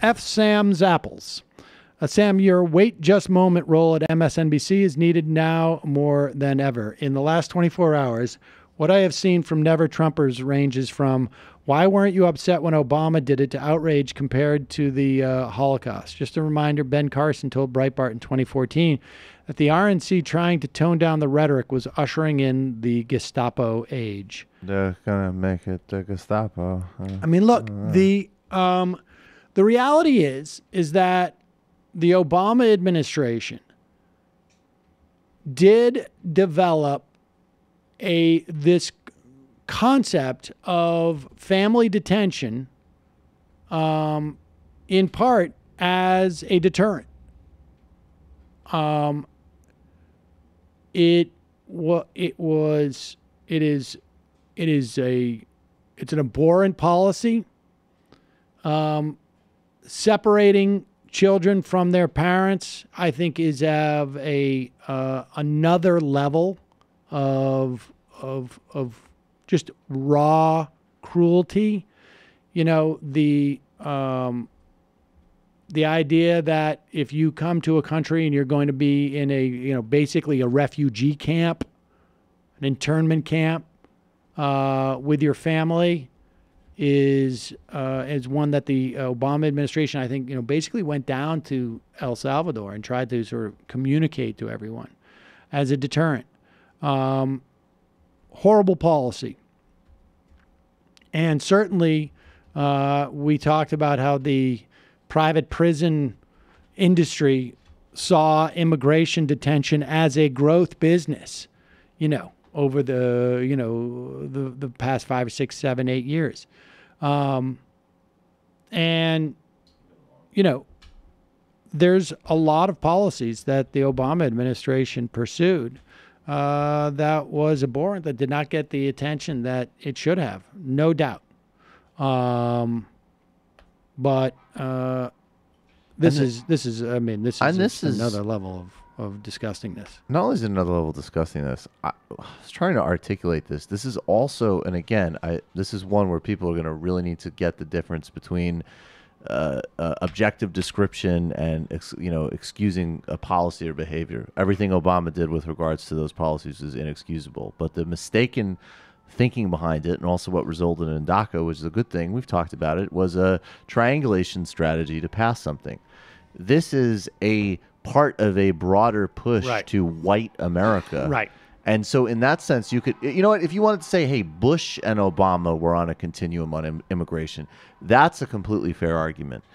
F. Sam's Apples. Sam, your wait just moment role at MSNBC is needed now more than ever. In the last 24 hours, what I have seen from Never Trumpers ranges from why weren't you upset when Obama did it to outrage compared to the Holocaust. Just a reminder, Ben Carson told Breitbart in 2014 that the RNC trying to tone down the rhetoric was ushering in the Gestapo age. They're going to make it the Gestapo. I mean, look, the reality is that the Obama administration did develop this concept of family detention in part as a deterrent. It's an abhorrent policy. Separating children from their parents, I think, is of another level of just raw cruelty. You know, the idea that if you come to a country and you're going to be in basically a refugee camp, an internment camp, with your family is one that the Obama administration, I think, basically went down to El Salvador and tried to sort of communicate to everyone as a deterrent. Horrible policy. And certainly we talked about how the private prison industry saw immigration detention as a growth business, over the past 5 or 6, 7, 8 years. There's a lot of policies that the Obama administration pursued that was abhorrent, that did not get the attention that it should have, no doubt. But this is another level of disgustingness. Not only is it another level of disgustingness, I was trying to articulate this. This is also, and again, this is one where people are going to really need to get the difference between objective description and excusing a policy or behavior. Everything Obama did with regards to those policies is inexcusable, but the mistaken thinking behind it, and also what resulted in DACA, which is a good thing, we've talked about it, was a triangulation strategy to pass something. This is a part of a broader push to white America. Right. And so in that sense, you could, if you wanted to say, hey, Bush and Obama were on a continuum on immigration, that's a completely fair argument.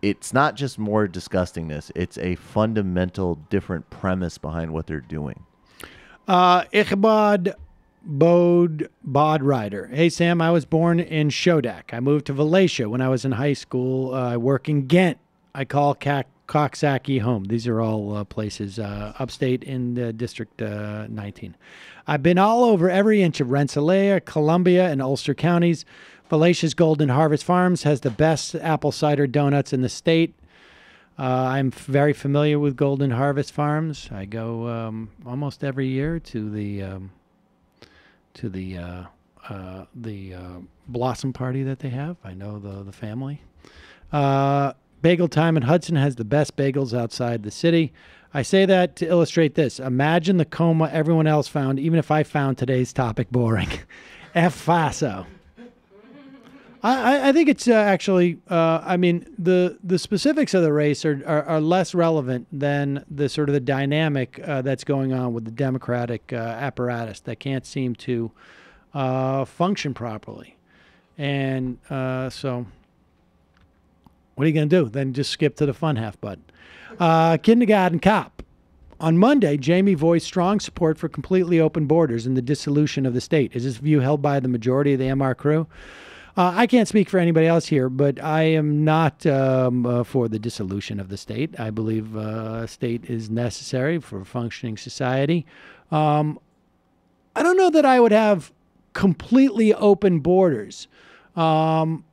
It's not just more disgustingness. It's a fundamental different premise behind what they're doing. Ichabod Bodrider. Hey, Sam, I was born in Shodak. I moved to Valatia when I was in high school. I work in Ghent. I call Coxsackie home. These are all places upstate in the District 19. I've been all over every inch of Rensselaer, Columbia, and Ulster counties. Valatia's Golden Harvest Farms has the best apple cider donuts in the state. I'm very familiar with Golden Harvest Farms. I go almost every year to the Blossom Party that they have. I know the family. Bagel Time in Hudson has the best bagels outside the city. I say that to illustrate this. Imagine the coma everyone else found, even if I found today's topic boring. F. Faso. I think it's actually, the specifics of the race are less relevant than the sort of the dynamic that's going on with the Democratic apparatus that can't seem to function properly. And so what are you going to do? Then just skip to the fun half button. Kindergarten Cop. On Monday, Jamie voiced strong support for completely open borders and the dissolution of the state. Is this view held by the majority of the MR crew? I can't speak for anybody else here, but I am not for the dissolution of the state. I believe a state is necessary for a functioning society. I don't know that I would have completely open borders, but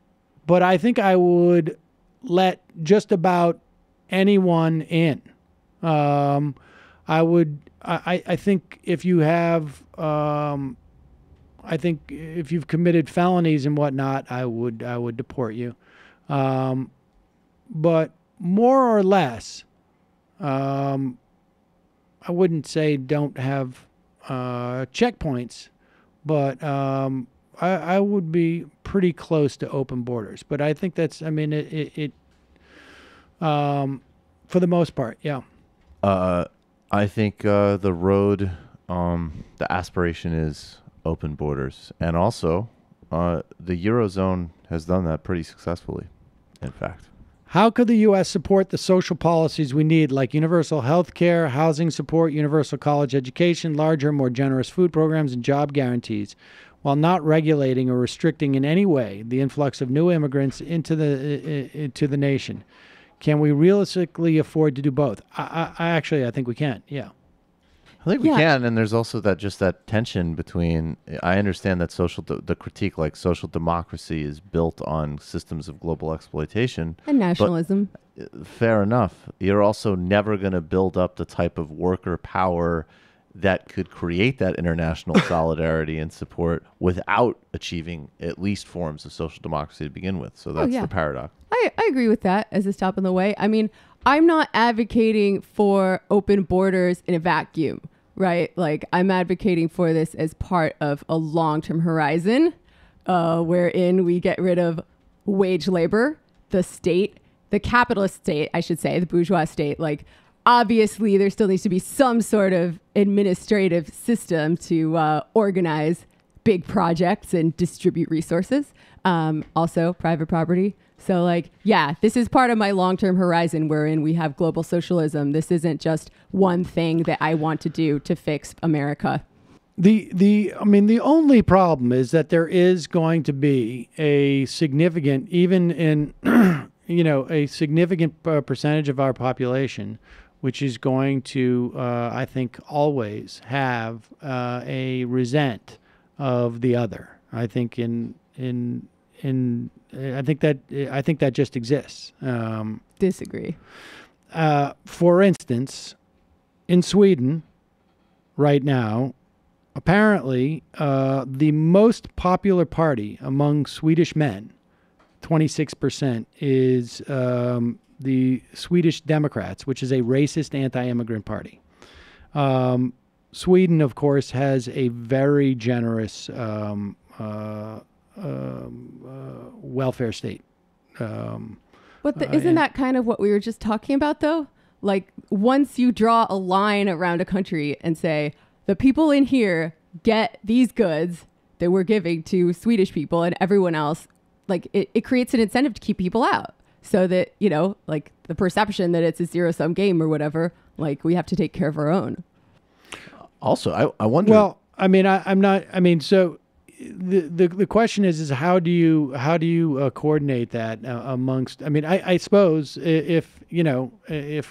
I think I would let just about anyone in. I think if you have I think if you've committed felonies and whatnot, I would deport you. But more or less, I wouldn't say don't have checkpoints, but I would be pretty close to open borders. But I think that's, I mean, it for the most part, yeah. I think the road, the aspiration is open borders. And also, the Eurozone has done that pretty successfully, in fact. How could the U.S. support the social policies we need, like universal health care, housing support, universal college education, larger, more generous food programs, and job guarantees, while not regulating or restricting in any way the influx of new immigrants into the nation? Can we realistically afford to do both? I think we can. Yeah. I think we can, and there's also that tension between. I understand that the critique, like social democracy, is built on systems of global exploitation and nationalism. Fair enough. You're also never going to build up the type of worker power that could create that international solidarity and support without achieving at least forms of social democracy to begin with. So that's the paradox. I agree with that as a stop in the way. I mean, I'm not advocating for open borders in a vacuum, right? Like, I'm advocating for this as part of a long-term horizon wherein we get rid of wage labor, the state, the capitalist state, I should say, the bourgeois state. Like, obviously, there still needs to be some sort of administrative system to organize big projects and distribute resources. Also, private property. So, like, yeah, this is part of my long-term horizon wherein we have global socialism. This isn't just one thing that I want to do to fix America. The only problem is that there is going to be a significant, even in, a significant percentage of our population, which is going to, I think, always have a resent of the other. I think I think that just exists. Disagree. For instance, in Sweden, right now, apparently, the most popular party among Swedish men, 26%, is the Swedish Democrats, which is a racist anti-immigrant party. Sweden, of course, has a very generous welfare state. But isn't that kind of what we were just talking about, though? Like, once you draw a line around a country and say, the people in here get these goods that we're giving to Swedish people and everyone else, like, it creates an incentive to keep people out. So that, like, the perception that it's a zero-sum game or whatever, like, we have to take care of our own. Also, I wonder... Well, I mean, so the question is how do you coordinate that amongst? I mean, I suppose if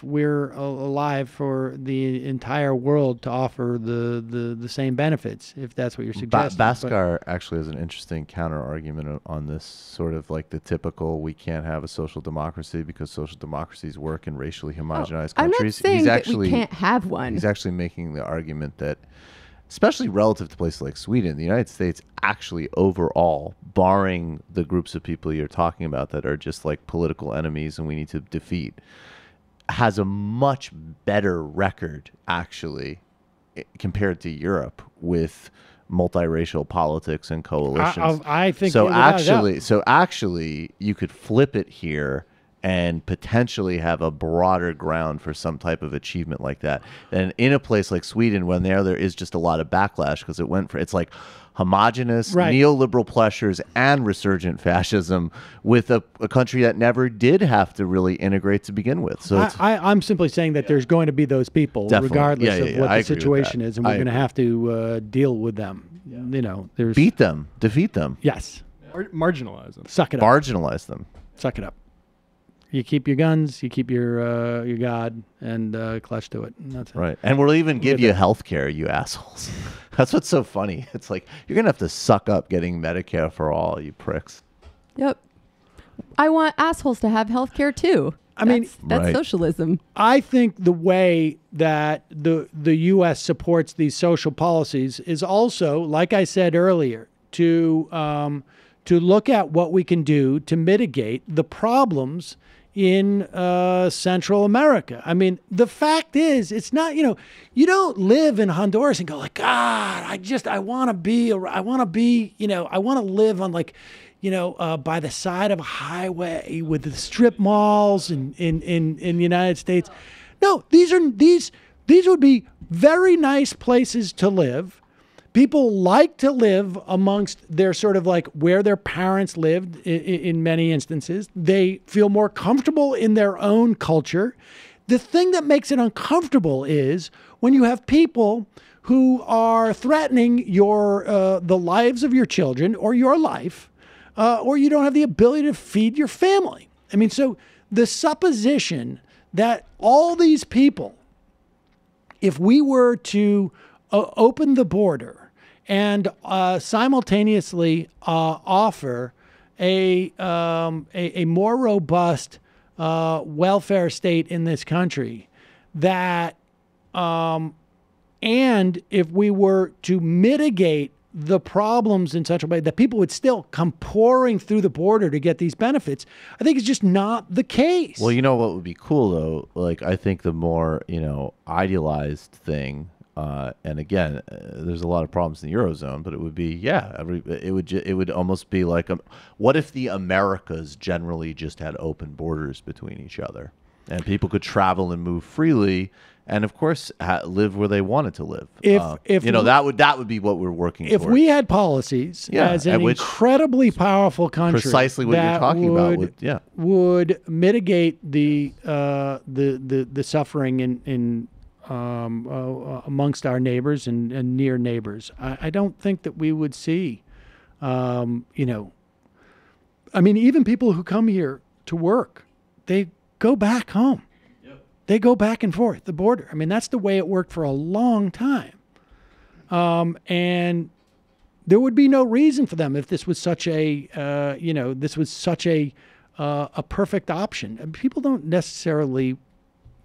we're alive for the entire world to offer the same benefits, if that's what you're suggesting. Bhaskar actually has an interesting counter argument on this, sort of like the typical we can't have a social democracy because social democracies work in racially homogenized countries. I'm not saying that we can't have one. He's actually making the argument that, especially relative to places like Sweden, the United States actually overall, barring the groups of people you're talking about that are just like political enemies and we need to defeat, has a much better record actually compared to Europe with multiracial politics and coalitions. I think so. Actually, you could flip it here and potentially have a broader ground for some type of achievement like that. And in a place like Sweden, when there is just a lot of backlash because it's like homogenous neoliberal pleasures and resurgent fascism with a country that never did have to really integrate to begin with. So I'm simply saying that there's going to be those people, regardless of what the situation is, and we're going to have to deal with them. Yeah. Beat them, defeat them. Yes. Marginalize them. Suck it up. Marginalize them. Suck it up. You keep your guns, you keep your God, and clutch to it. And that's it. Right. And we'll even give you health care, you assholes. That's what's so funny. It's like, you're going to have to suck up getting Medicare for all, you pricks. Yep. I want assholes to have health care, too. I mean, that's Right. socialism. I think the way that the U.S. supports these social policies is also, like I said earlier, to look at what we can do to mitigate the problems in Central America. I mean, the fact is, it's not, you don't live in Honduras and go like, God, I want to be, I want to live on like, by the side of a highway with the strip malls in the United States. No, these would be very nice places to live. People like to live amongst their sort of like where their parents lived in many instances. They feel more comfortable in their own culture. The thing that makes it uncomfortable is when you have people who are threatening the lives of your children or your life, or you don't have the ability to feed your family. I mean, so the supposition that all these people, if we were to open the border and simultaneously offer a more robust welfare state in this country, that and if we were to mitigate the problems in such a way that people would still come pouring through the border to get these benefits, I think it's just not the case. Well, you know what would be cool though? Like, I think the more, idealized thing, and again, there's a lot of problems in the Eurozone, but it would be, it would almost be like, what if the Americas generally just had open borders between each other and people could travel and move freely, and of course live where they wanted to live. That would be what we're working if towards. we had policies as an incredibly powerful country, precisely what you're talking about would mitigate the suffering in amongst our neighbors and near neighbors. I don't think that we would see, I mean, even people who come here to work, they go back home. They go back and forth the border. I mean, that's the way it worked for a long time. And there would be no reason for them if this was such a, a perfect option. And people don't necessarily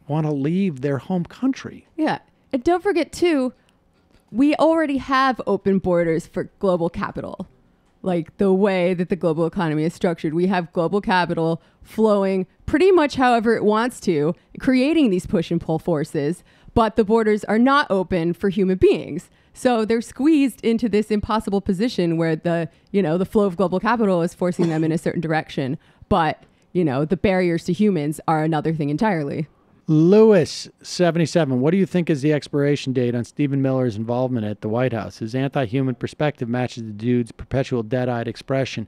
want to leave their home country. Yeah. And don't forget, too, we already have open borders for global capital. Like the way that the global economy is structured, we have global capital flowing pretty much however it wants to, creating these push and pull forces, but the borders are not open for human beings. So they're squeezed into this impossible position where the flow of global capital is forcing them in a certain direction. But, the barriers to humans are another thing entirely. Lewis, 77. What do you think is the expiration date on Stephen Miller's involvement at the White House? His anti-human perspective matches the dude's perpetual dead-eyed expression.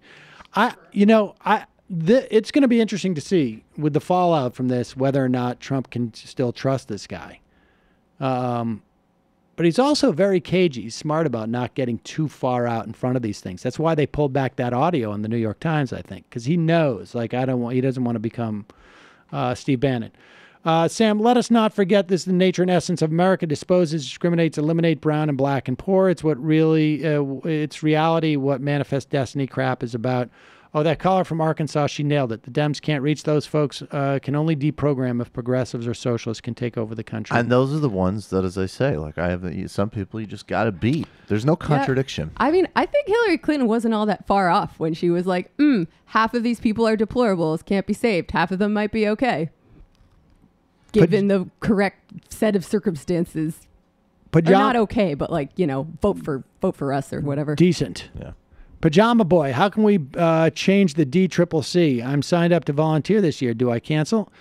It's going to be interesting to see with the fallout from this whether or not Trump can still trust this guy. But he's also very cagey. He's smart about not getting too far out in front of these things. That's why they pulled back that audio in the New York Times, I think, because he knows, he doesn't want to become Steve Bannon. Sam, let us not forget this is the nature and essence of America. Disposes, discriminates, eliminate brown and black and poor. It's it's reality, what manifest destiny crap is about. Oh, that caller from Arkansas, she nailed it. The Dems can't reach those folks, can only deprogram if progressives or socialists can take over the country. And those are the ones that, as I say, some people you just got to beat. There's no contradiction. Yeah. I mean, I think Hillary Clinton wasn't all that far off when she was like, half of these people are deplorables, can't be saved. Half of them might be okay, given the correct set of circumstances. But not okay, but vote for us or whatever. Decent. Yeah. Pajama Boy, how can we change the DCCC? I'm signed up to volunteer this year. Do I cancel?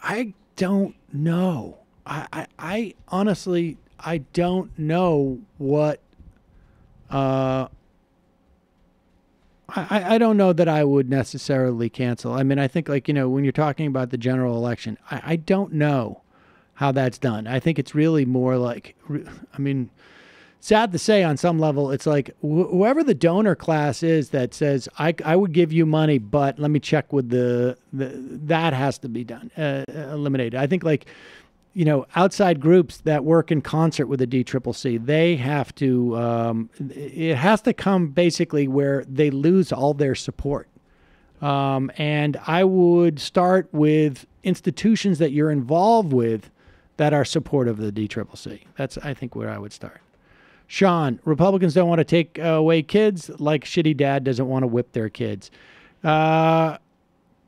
I don't know. I honestly, I don't know what. I don't know that I would necessarily cancel. I mean, I think when you're talking about the general election, I don't know how that's done. I think it's really more sad to say on some level, it's like whoever the donor class is that says, I would give you money, but let me check with that has to be done, eliminated. I think outside groups that work in concert with the DCCC, they have to, it has to come basically where they lose all their support. And I would start with institutions that you're involved with that are supportive of the DCCC. That's, I think, where I would start. Sean, Republicans don't want to take away kids like shitty dad doesn't want to whip their kids. Crayon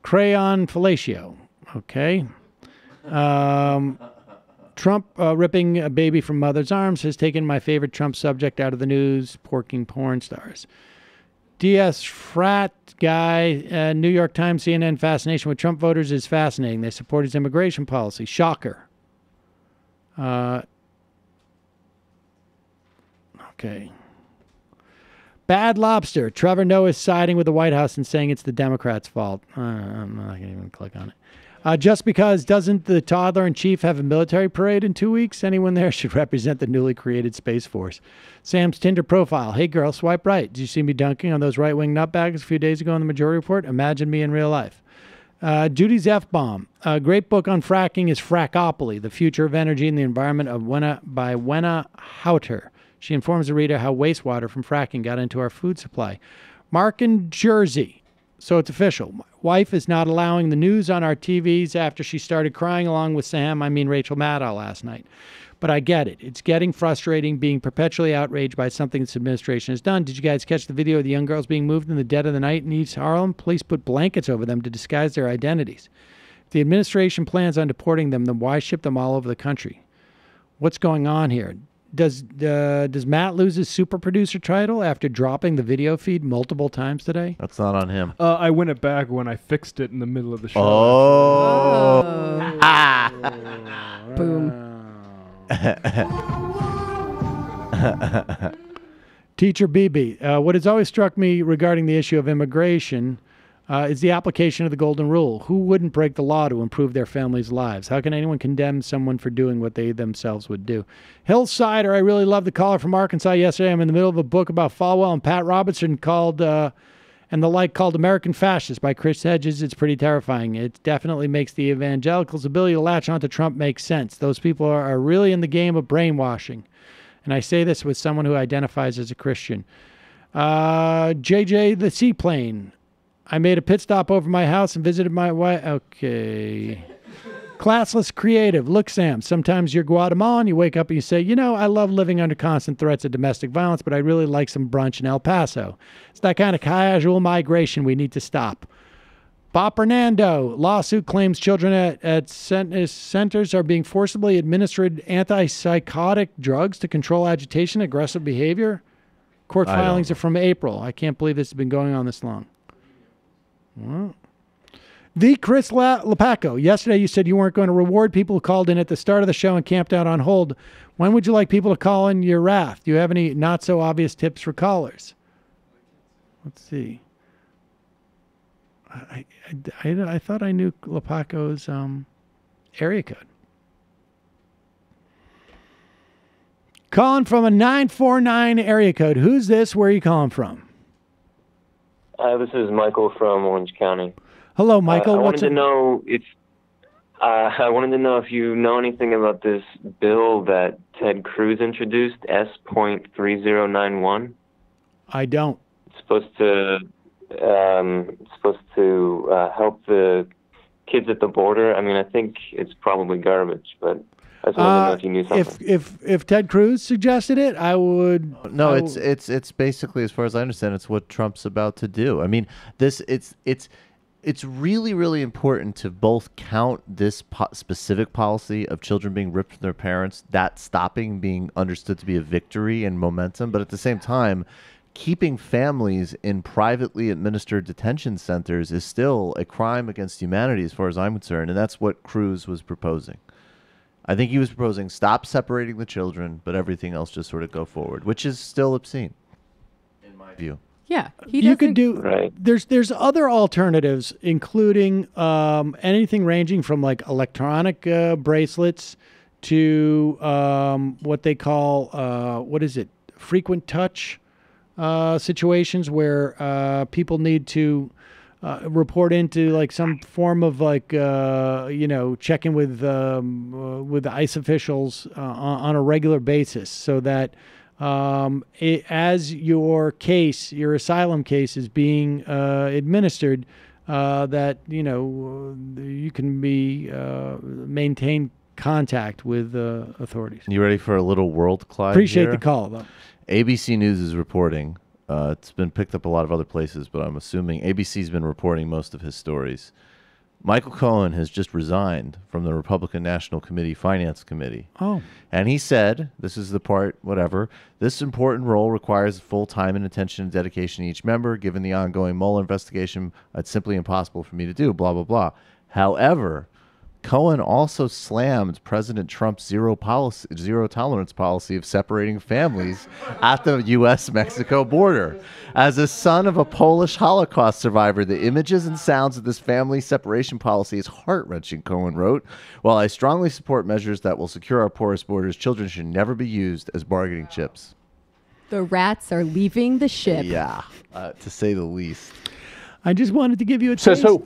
fellatio. Okay. Trump ripping a baby from mother's arms has taken my favorite Trump subject out of the news, porking porn stars. DS frat guy, New York Times, CNN, fascination with Trump voters is fascinating. They support his immigration policy. Shocker. Okay. Bad Lobster. Trevor Noah is siding with the White House and saying it's the Democrats' fault. I'm not going to even click on it. Just because doesn't the toddler in chief have a military parade in 2 weeks? Anyone there should represent the newly created Space Force. Sam's Tinder profile. Hey, girl, swipe right. Did you see me dunking on those right-wing nutbags a few days ago in the Majority Report? Imagine me in real life. Judy's F-Bomb. A great book on fracking is Frackopoly, The Future of Energy and the Environment by Wenna Houter. She informs the reader how wastewater from fracking got into our food supply. Mark in Jersey. So it's official. My wife is not allowing the news on our TVs after she started crying along with Rachel Maddow last night. But I get it. It's getting frustrating being perpetually outraged by something this administration has done. Did you guys catch the video of the young girls being moved in the dead of the night in East Harlem? Police put blankets over them to disguise their identities. If the administration plans on deporting them, then why ship them all over the country? What's going on here? Does Matt lose his super producer title after dropping the video feed multiple times today? That's not on him. I win it back when I fixed it in the middle of the show. Oh. Boom. Teacher BB, what has always struck me regarding the issue of immigration is the application of the golden rule. Who wouldn't break the law to improve their families' lives? How can anyone condemn someone for doing what they themselves would do? Hillsider, I really love the caller from Arkansas yesterday. I'm in the middle of a book about Falwell and Pat Robertson called American Fascist by Chris Hedges. It's pretty terrifying. It definitely makes the evangelicals' ability to latch onto Trump make sense. Those people are really in the game of brainwashing. And I say this with someone who identifies as a Christian. JJ the Seaplane. I made a pit stop over my house and visited my wife. Okay. Classless Creative. Look, Sam, sometimes you're Guatemalan. You wake up and you say, I love living under constant threats of domestic violence, but I really like some brunch in El Paso. It's that kind of casual migration we need to stop. Bob Fernando. Lawsuit claims children at centers are being forcibly administered antipsychotic drugs to control agitation, aggressive behavior. Court filings are from April. I can't believe this has been going on this long. Well, the Chris Lepaco. Yesterday you said you weren't going to reward people who called in at the start of the show and camped out on hold. When would you like people to call in your wrath? Do you have any not so obvious tips for callers? Let's see. I thought I knew Lepaco's area code. Calling from a 949 area code. Who's this? Where are you calling from? This is Michael from Orange County. Hello, Michael. I wanted to know if you know anything about this bill that Ted Cruz introduced, S.3091. I don't. It's supposed to help the kids at the border. I mean, I think it's probably garbage, but I just wanted to know if you knew something. If Ted Cruz suggested it, I would. No, it's basically, as far as I understand, it's what Trump's about to do. I mean, it's really, really important to both count this specific policy of children being ripped from their parents, that stopping being understood to be a victory and momentum, but at the same time, keeping families in privately administered detention centers is still a crime against humanity as far as I'm concerned, and that's what Cruz was proposing. I think he was proposing stop separating the children, but everything else just sort of go forward, which is still obscene, in my view. Yeah, you could do. Right. There's other alternatives, including anything ranging from like electronic bracelets to what they call frequent touch situations where people need to report into like some form of like check-in with the ICE officials on a regular basis, so that as your asylum case is being administered, that you can be maintain contact with authorities. You ready for a little world collide? Appreciate here? the call, though. ABC News is reporting. It's been picked up a lot of other places, but I'm assuming ABC's been reporting most of his stories. Michael Cohen has just resigned from the Republican National Committee Finance Committee. Oh. And he said, this is the part, whatever, this important role requires full time and attention and dedication to each member. Given the ongoing Mueller investigation, it's simply impossible for me to do, blah, blah, blah. However, Cohen also slammed President Trump's zero tolerance policy of separating families at the U.S.-Mexico border. As a son of a Polish Holocaust survivor, the images and sounds of this family separation policy is heart-wrenching, Cohen wrote. While I strongly support measures that will secure our porous borders, children should never be used as bargaining chips. The rats are leaving the ship. Yeah, to say the least. I just wanted to give you a Says taste. who?